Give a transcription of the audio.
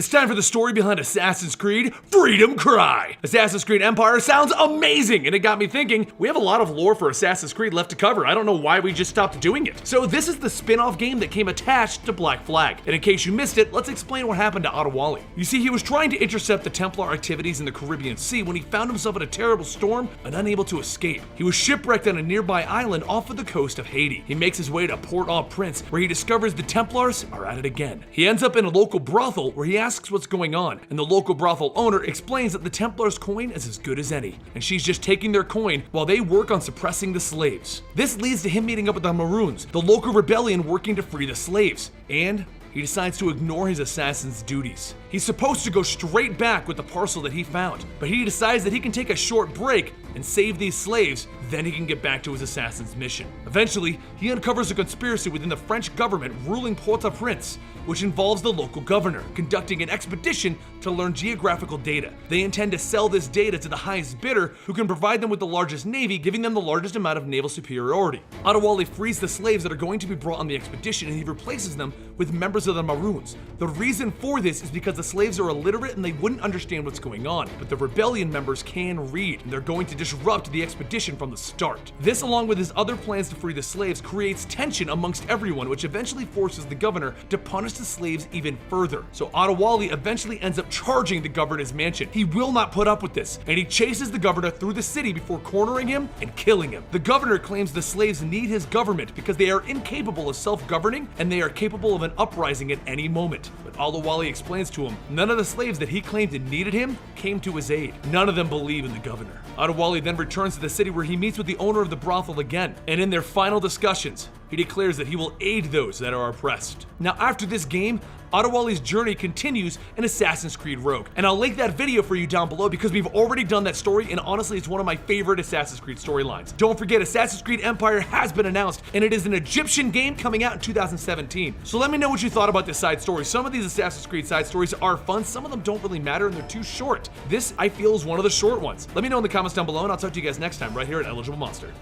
It's time for the story behind Assassin's Creed Freedom Cry. Assassin's Creed Empire sounds amazing, and it got me thinking, we have a lot of lore for Assassin's Creed left to cover. I don't know why we just stopped doing it. So this is the spin-off game that came attached to Black Flag. And in case you missed it, let's explain what happened to Adewale. You see, he was trying to intercept the Templar activities in the Caribbean Sea when he found himself in a terrible storm and unable to escape. He was shipwrecked on a nearby island off of the coast of Haiti. He makes his way to Port-au-Prince, where he discovers the Templars are at it again. He ends up in a local brothel where he asks what's going on, and the local brothel owner explains that the Templars' coin is as good as any, and she's just taking their coin while they work on suppressing the slaves. This leads to him meeting up with the Maroons, the local rebellion working to free the slaves, and he decides to ignore his assassin's duties. He's supposed to go straight back with the parcel that he found, but he decides that he can take a short break and save these slaves, then he can get back to his assassin's mission. Eventually, he uncovers a conspiracy within the French government ruling Port-au-Prince, which involves the local governor conducting an expedition to learn geographical data. They intend to sell this data to the highest bidder, who can provide them with the largest navy, giving them the largest amount of naval superiority. Adewale frees the slaves that are going to be brought on the expedition, and he replaces them with members of the Maroons. The reason for this is because the slaves are illiterate and they wouldn't understand what's going on, but the rebellion members can read, and they're going to disrupt the expedition from the start. This, along with his other plans to free the slaves, creates tension amongst everyone, which eventually forces the governor to punish the slaves even further. So Adewale eventually ends up charging the governor's mansion. He will not put up with this, and he chases the governor through the city before cornering him and killing him. The governor claims the slaves need his government because they are incapable of self-governing and they are capable of an uprising at any moment. But Adewale explains to him, none of the slaves that he claimed needed him came to his aid. None of them believe in the governor. Adewale then returns to the city where he meets with the owner of the brothel again, and in their final discussions, he declares that he will aid those that are oppressed. Now, after this game, Adewale's journey continues in Assassin's Creed Rogue, and I'll link that video for you down below because we've already done that story, and honestly, it's one of my favorite Assassin's Creed storylines. Don't forget, Assassin's Creed Empire has been announced, and it is an Egyptian game coming out in 2017. So let me know what you thought about this side story. Some of these Assassin's Creed side stories are fun, some of them don't really matter, and they're too short. This, I feel, is one of the short ones. Let me know in the comments down below, and I'll talk to you guys next time right here at Eligible Monster.